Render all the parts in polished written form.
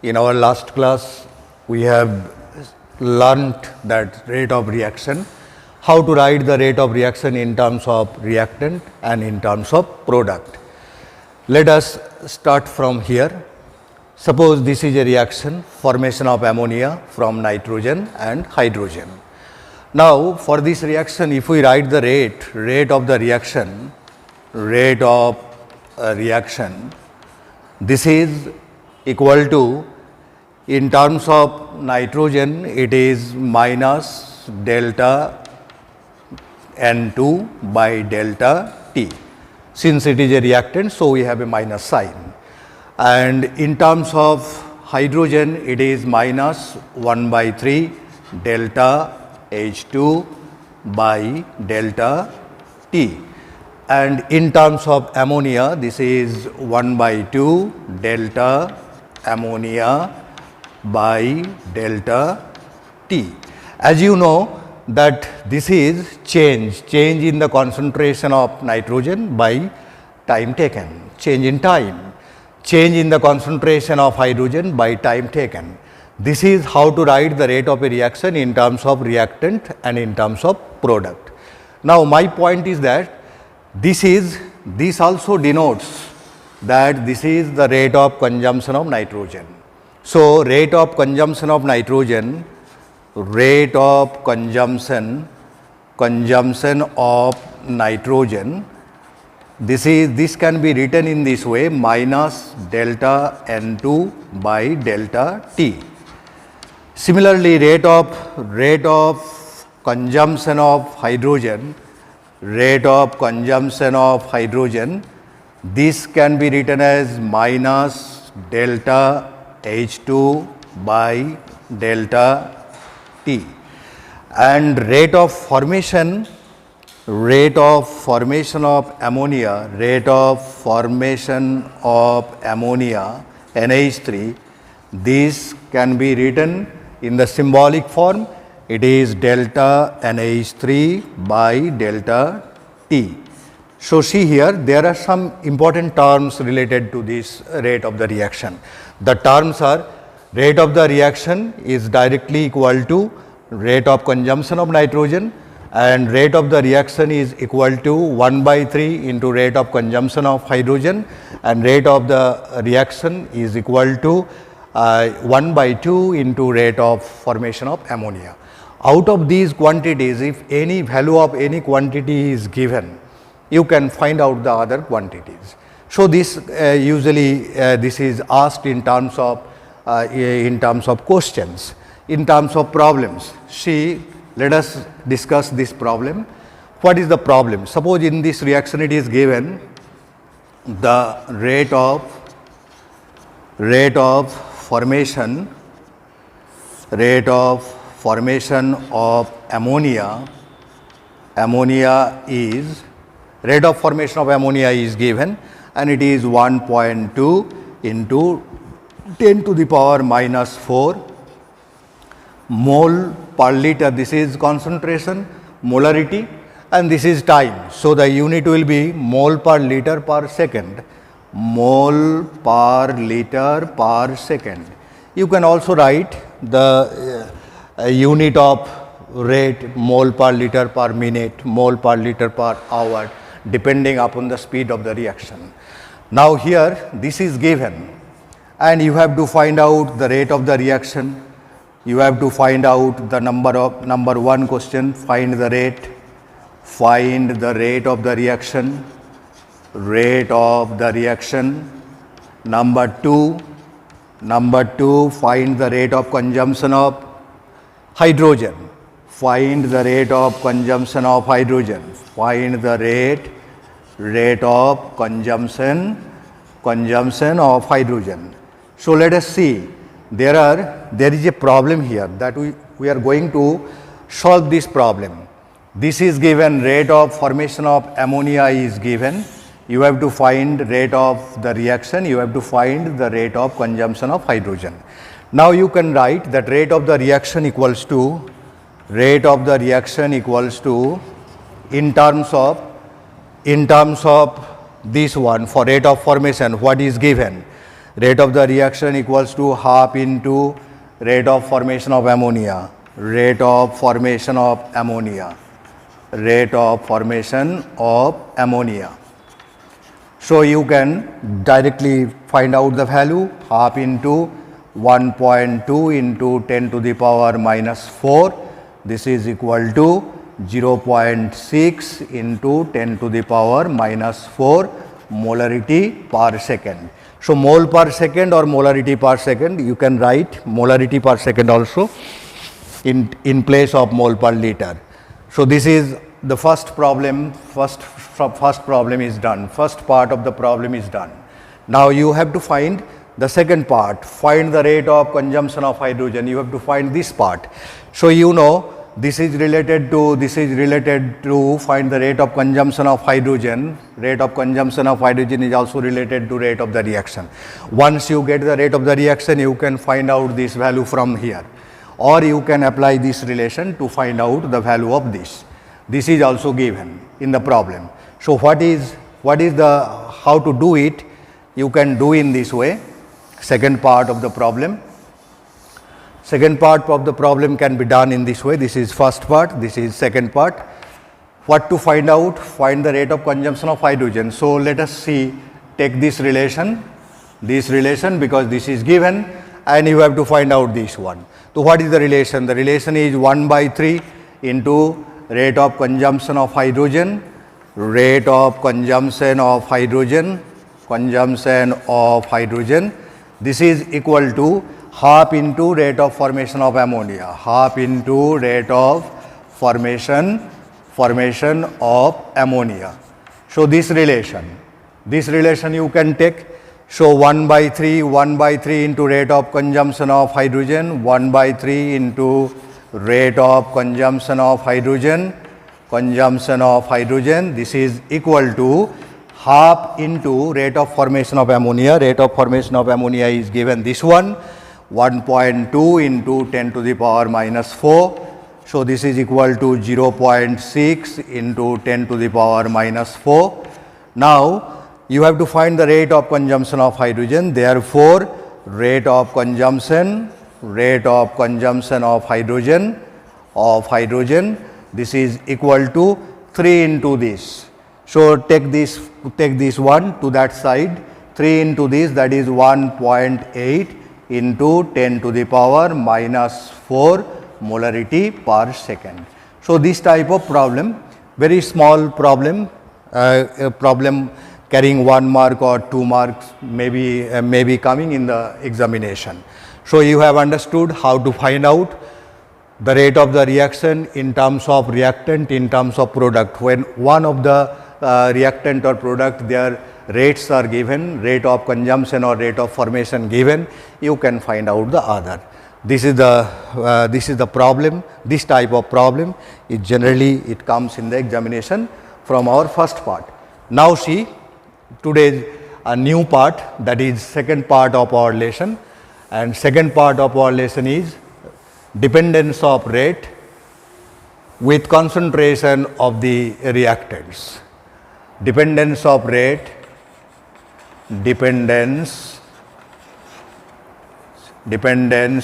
In our last class, we have learnt that rate of reaction, how to write the rate of reaction in terms of reactant and in terms of product. Let us start from here. Suppose this is a reaction, formation of ammonia from nitrogen and hydrogen. Now, for this reaction, if we write the rate of the reaction, this is equal to, in terms of nitrogen, it is minus delta N2 by delta T. Since it is a reactant, so we have a minus sign. And in terms of hydrogen, it is minus 1 by 3 delta H2 by delta T. And in terms of ammonia, this is 1 by 2 delta ammonia by delta T. As you know that this is change in the concentration of nitrogen by time taken, change in time, change in the concentration of hydrogen by time taken. This is how to write the rate of a reaction in terms of reactant and in terms of product. Now, my point is that this also denotes that this is the rate of consumption of nitrogen. So, rate of consumption of nitrogen, this can be written in this way, minus delta N2 by delta T. Similarly, rate of consumption of hydrogen, this can be written as minus delta H2 by delta T. And rate of formation of ammonia, NH3, this can be written in the symbolic form, it is delta NH3 by delta T. So, see here, there are some important terms related to this rate of the reaction. The terms are, rate of the reaction is directly equal to rate of consumption of nitrogen, and rate of the reaction is equal to 1 by 3 into rate of consumption of hydrogen, and rate of the reaction is equal to 1 by 2 into rate of formation of ammonia. Out of these quantities, if any value of any quantity is given, you can find out the other quantities. So, this usually this is asked in terms of questions, in terms of problems. See, let us discuss this problem. What is the problem? Suppose in this reaction it is given the rate of formation of ammonia. Rate of formation of ammonia is given, and it is 1.2 into 10 to the power minus 4 mole per liter. This is concentration, molarity, and this is time. So, the unit will be mole per liter per second. You can also write the unit of rate, mole per liter per minute, mole per liter per hour, depending upon the speed of the reaction. Now, here this is given, and you have to find out the rate of the reaction. You have to find out the number one question, find the rate of the reaction, Number two, find the rate of consumption of hydrogen, find the rate of consumption of hydrogen. So, let us see, there is a problem here that we are going to solve this problem. This is given, rate of formation of ammonia is given, you have to find rate of the reaction, you have to find the rate of consumption of hydrogen. Now, you can write that rate of the reaction equals to in terms of this one, for rate of formation, what is given? Rate of the reaction equals to half into rate of formation of ammonia, rate of formation of ammonia, rate of formation of ammonia. So you can directly find out the value, half into 1.2 into 10 to the power minus 4. This is equal to 0.6 into 10 to the power minus 4 molarity per second. So mole per second or molarity per second, you can write molarity per second also in place of mole per liter. So this is the first problem. First problem is done. First part of the problem is done. Now you have to find the second part. Find the rate of consumption of hydrogen. You have to find this part. So you know this is related to find the rate of consumption of hydrogen. Rate of consumption of hydrogen is also related to rate of the reaction. Once you get the rate of the reaction, you can find out this value from here, or you can apply this relation to find out the value of this. This is also given in the problem. So what is the how to do it? You can do in this way. Second part of the problem. Second part of the problem can be done in this way. This is first part, this is second part. What to find out? Find the rate of consumption of hydrogen. So let us see, take this relation because this is given and you have to find out this one. So what is the relation? The relation is 1/3 into rate of consumption of hydrogen, rate of consumption of hydrogen. This is equal to half into rate of formation of ammonia, half into rate of formation of ammonia. So this relation you can take. So 1/3 into rate of consumption of hydrogen, 1/3 into rate of consumption of hydrogen. This is equal to half into rate of formation of ammonia. Rate of formation of ammonia is given this one, 1.2 into 10 to the power minus 4. So this is equal to 0.6 into 10 to the power minus 4. Now you have to find the rate of consumption of hydrogen. Therefore, rate of consumption of hydrogen, this is equal to 3 into this. So take this one to that side, 3 into this, that is 1.8 into 10 to the power minus 4 molarity per second. So this type of problem, very small problem, a problem carrying 1 mark or 2 marks may be coming in the examination. So you have understood how to find out the rate of the reaction in terms of reactant, in terms of product. When one of the reactant or product, their rates are given, rate of consumption or rate of formation given, you can find out the other. This is the problem. This type of problem is generally it comes in the examination from our first part. Now see today's a new part, that is second part of our lesson, and second part of our lesson is dependence of rate with concentration of the reactants. Dependence of rate, dependence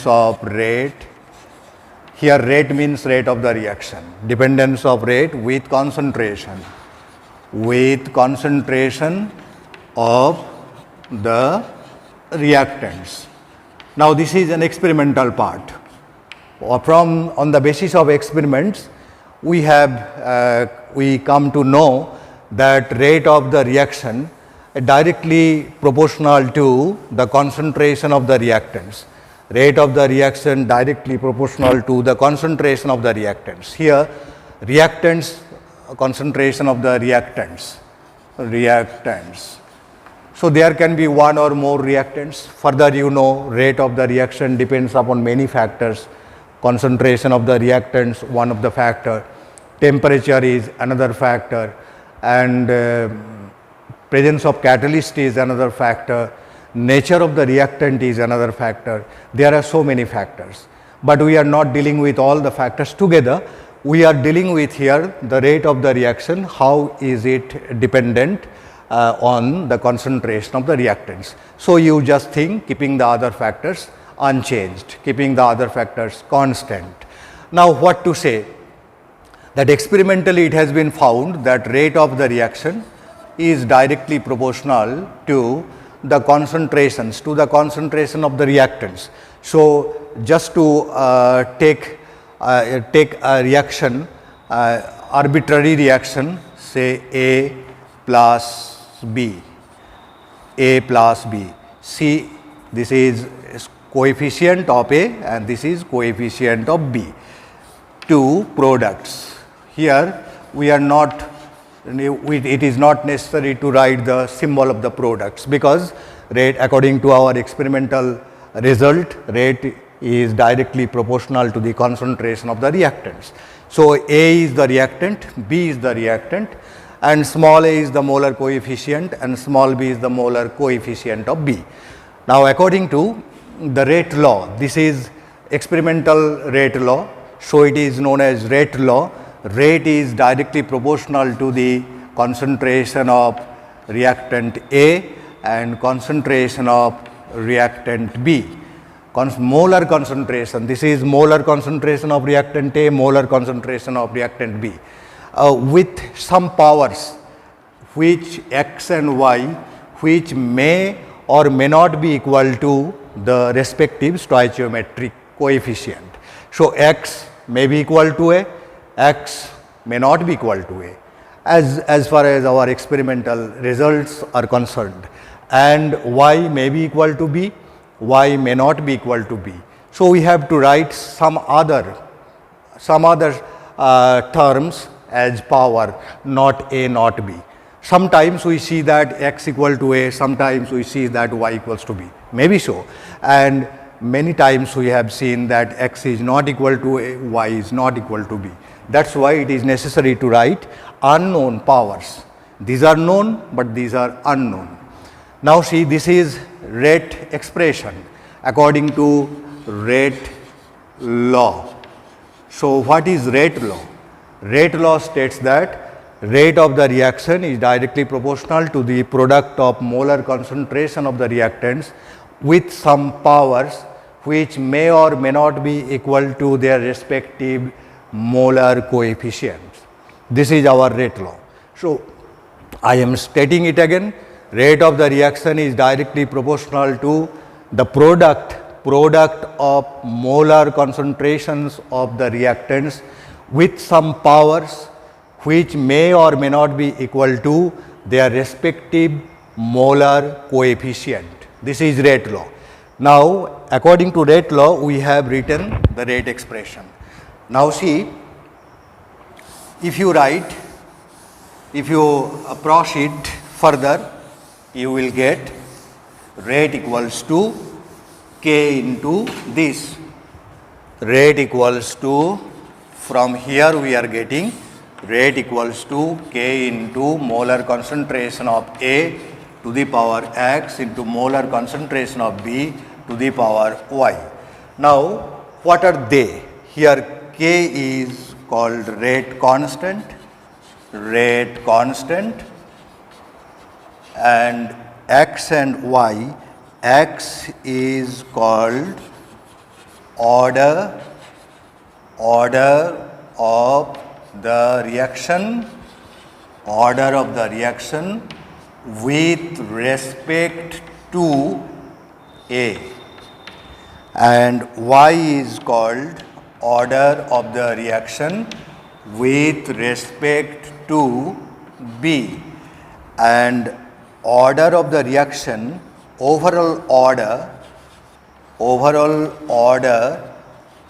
of rate. Here rate means rate of the reaction. Dependence of rate with concentration of the reactants. Now this is an experimental part. On the basis of experiments, we come to know that rate of the reaction directly proportional to the concentration of the reactants. Rate of the reaction directly proportional to the concentration of the reactants. Here reactants, concentration of the reactants. So there can be one or more reactants. Further, you know, rate of the reaction depends upon many factors. Concentration of the reactants, one of the factor. Temperature is another factor, and presence of catalyst is another factor. Nature of the reactant is another factor. There are so many factors, but we are not dealing with all the factors together. We are dealing with here the rate of the reaction, how is it dependent on the concentration of the reactants. So you just think keeping the other factors unchanged, keeping the other factors constant. Now what to say? That experimentally it has been found that rate of the reaction is directly proportional to the concentrations, to the concentration of the reactants. So just to take a reaction, arbitrary reaction, say A plus B, A plus B. See, this is coefficient of A and this is coefficient of B. Two products. Here we are not, it is not necessary to write the symbol of the products, because rate, according to our experimental result, rate is directly proportional to the concentration of the reactants. So A is the reactant, B is the reactant, and small a is the molar coefficient and small b is the molar coefficient of B. Now according to the rate law, this is experimental rate law, so it is known as rate law. Rate is directly proportional to the concentration of reactant A and concentration of reactant B. Molar concentration, this is molar concentration of reactant A, molar concentration of reactant B, with some powers which x and y, which may or may not be equal to the respective stoichiometric coefficient. So x may be equal to A, x may not be equal to A, as far as our experimental results are concerned, and y may be equal to B, y may not be equal to B. So we have to write some other terms as power, not A, not B. Sometimes we see that x equal to A, sometimes we see that y equals to B, maybe so, and many times we have seen that x is not equal to A, y is not equal to B. That is why it is necessary to write unknown powers. These are known, but these are unknown. Now see, this is rate expression according to rate law. So what is rate law? Rate law states that rate of the reaction is directly proportional to the product of molar concentration of the reactants with some powers which may or may not be equal to their respective molar coefficients. This is our rate law. So I am stating it again, rate of the reaction is directly proportional to the product of molar concentrations of the reactants with some powers which may or may not be equal to their respective molar coefficient. This is rate law. Now according to rate law, we have written the rate expression. Now see, if you proceed further, you will get rate equals to K into this. Rate equals to, from here we are getting rate equals to K into molar concentration of A to the power x into molar concentration of B to the power y. Now what are they? Here K is called rate constant, and x and y, x is called order of the reaction, with respect to A, and y is called order of the reaction with respect to B, and order of the reaction, overall order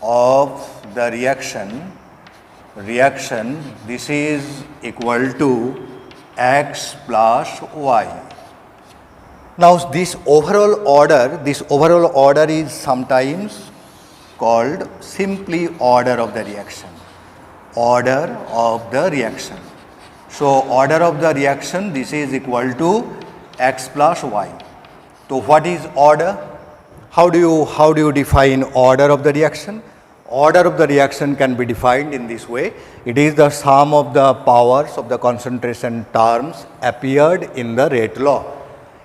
of the reaction, this is equal to x plus y. Now this overall order is sometimes called simply order of the reaction. So order of the reaction, this is equal to x plus y. So what is order? How do you define order of the reaction? order of the reaction can be defined in this way. It is the sum of the powers of the concentration terms appeared in the rate law.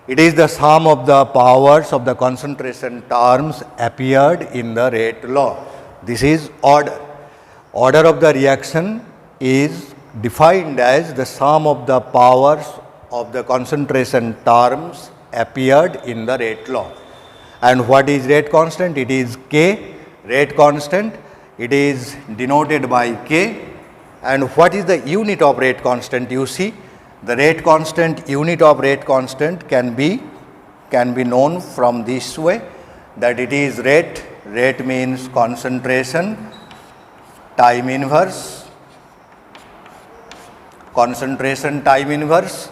It is the sum of the powers of the concentration terms appeared in the rate law. This is order. Order of the reaction is defined as the sum of the powers of the concentration terms appeared in the rate law. And what is rate constant? It is K, rate constant. It is denoted by K. And what is the unit of rate constant? You see, the rate constant, unit of rate constant can be known from this way, that it is rate. Rate means concentration, time inverse, concentration time inverse.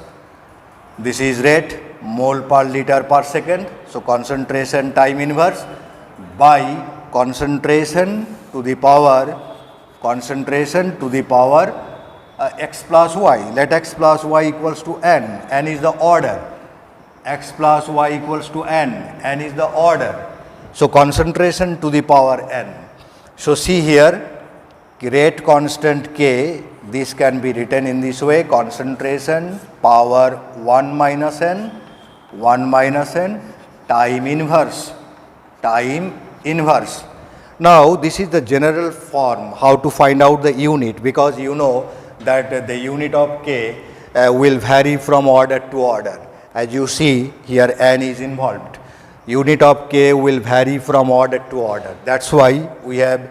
This is rate, mole per liter per second. So, concentration time inverse by concentration to the power x plus y. Let x plus y equals to n. N is the order. X plus y equals to n. N is the order. So, concentration to the power n. So, see here, rate constant K, this can be written in this way, concentration power 1 minus n, time inverse. Now, this is the general form how to find out the unit, because you know that the unit of K will vary from order to order. As you see here, n is involved. Unit of K will vary from order to order. That is why we have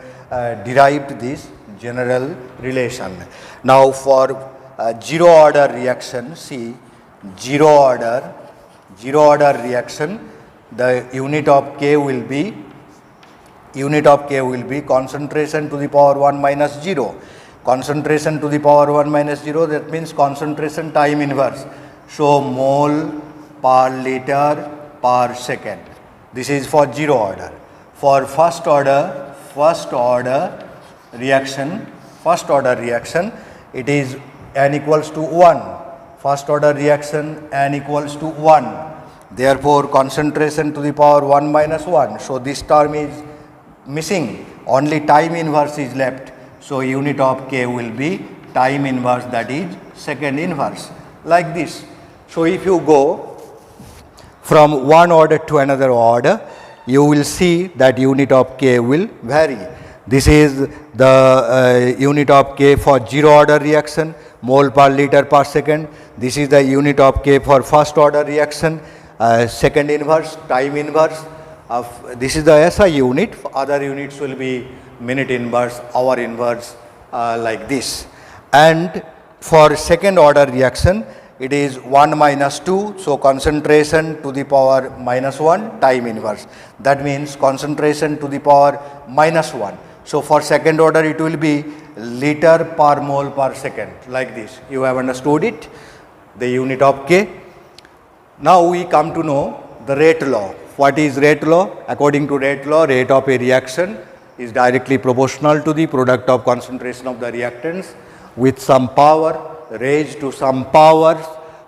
derived this general relation. Now, for zero order reaction, see, zero order reaction, the unit of K will be concentration to the power 1 minus 0. Concentration to the power 1 minus 0, that means concentration time inverse. So, mole per liter per second. This is for zero order. For first order reaction, it is n equals to 1. First order reaction, n equals to 1. Therefore, concentration to the power 1 minus 1. So, this term is missing, only time inverse is left. So, unit of K will be time inverse, that is second inverse, like this. So, if you go from one order to another order, you will see that unit of K will vary. This is the unit of K for zero order reaction, mole per liter per second. This is the unit of K for first order reaction, second inverse, time inverse. This is the SI unit. Other units will be minute inverse, hour inverse, like this. And for second order reaction, it is 1 minus 2. So, concentration to the power minus 1, time inverse. That means concentration to the power minus 1. So, for second order, it will be liter per mole per second, like this. You have understood it, the unit of K. Now, we come to know the rate law. What is rate law? According to rate law, rate of a reaction is directly proportional to the product of concentration of the reactants with some power raised to some powers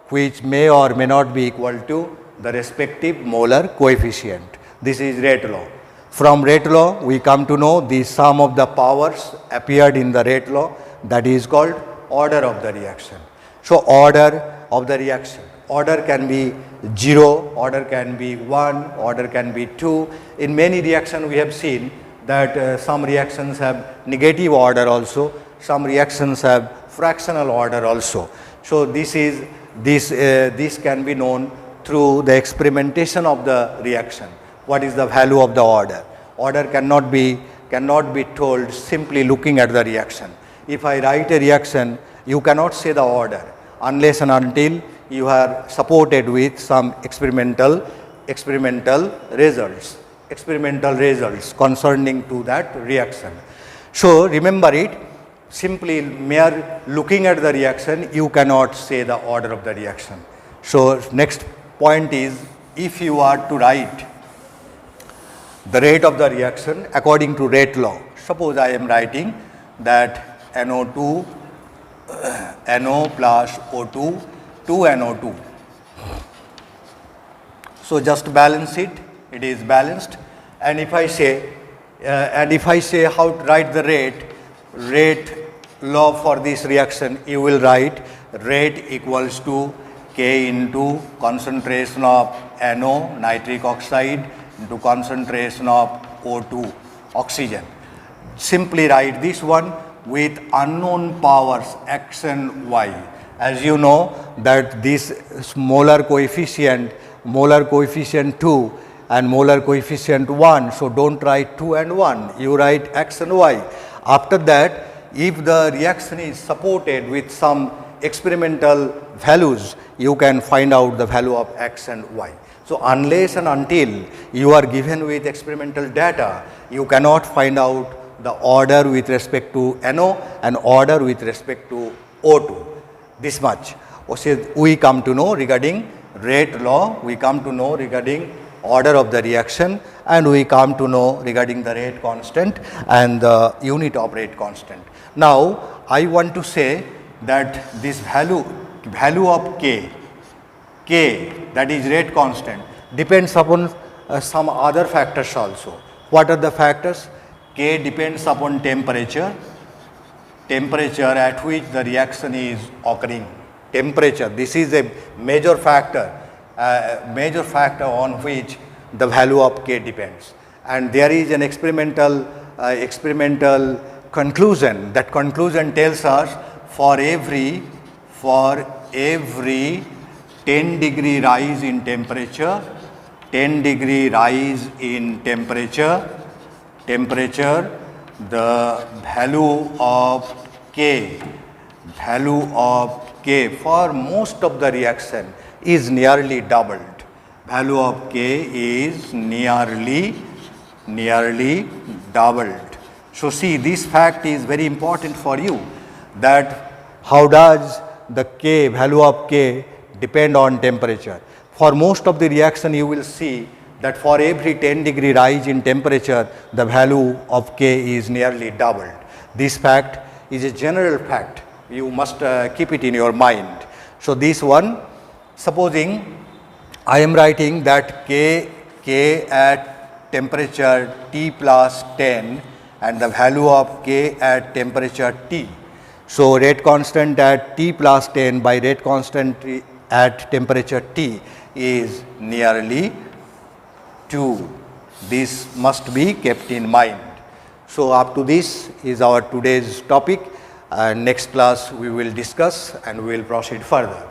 which may or may not be equal to the respective molar coefficient. This is rate law. From rate law, we come to know the sum of the powers appeared in the rate law, that is called order of the reaction. So, order of the reaction. Order can be 0, order can be 1, order can be 2. In many reactions, we have seen that some reactions have negative order also, some reactions have fractional order also. So, this can be known through the experimentation of the reaction. What is the value of the order? Order cannot be told simply looking at the reaction. If I write a reaction, you cannot say the order unless and until you are supported with some experimental results concerning to that reaction. So, remember it, simply mere looking at the reaction, you cannot say the order of the reaction. So, next point is, if you are to write the rate of the reaction according to rate law, suppose I am writing that NO2, NO plus O2, 2NO2. So, just balance it, it is balanced, and if I say And if I say how to write the rate law for this reaction, you will write rate equals to K into concentration of NO, nitric oxide, into concentration of O2, oxygen. Simply write this one with unknown powers x and y. As you know that this molar coefficient 2 and molar coefficient 1, so don't write 2 and 1, you write x and y. After that, if the reaction is supported with some experimental values, you can find out the value of x and y. So unless and until you are given with experimental data, you cannot find out the order with respect to NO and order with respect to O2. This much we come to know regarding rate law, we come to know regarding order of the reaction, and we come to know regarding the rate constant and the unit of rate constant. Now I want to say that this value of K that is rate constant depends upon some other factors also. What are the factors? K depends upon temperature at which the reaction is occurring. Temperature, this is a major factor on which the value of K depends. And there is an experimental conclusion. That conclusion tells us for every 10 degree rise in temperature, the value of K for most of the reaction is nearly doubled. Value of K is nearly doubled. So see, this fact is very important for you, that how does the value of K depend on temperature. For most of the reaction, you will see that for every 10 degree rise in temperature, the value of K is nearly doubled. This fact is a general fact. You must keep it in your mind. So this one, supposing I am writing that K at temperature T plus 10 and the value of K at temperature T. So rate constant at T plus 10 by rate constant at temperature T is nearly 2. This must be kept in mind. So up to this is our today's topic. Next class we will discuss and we will proceed further.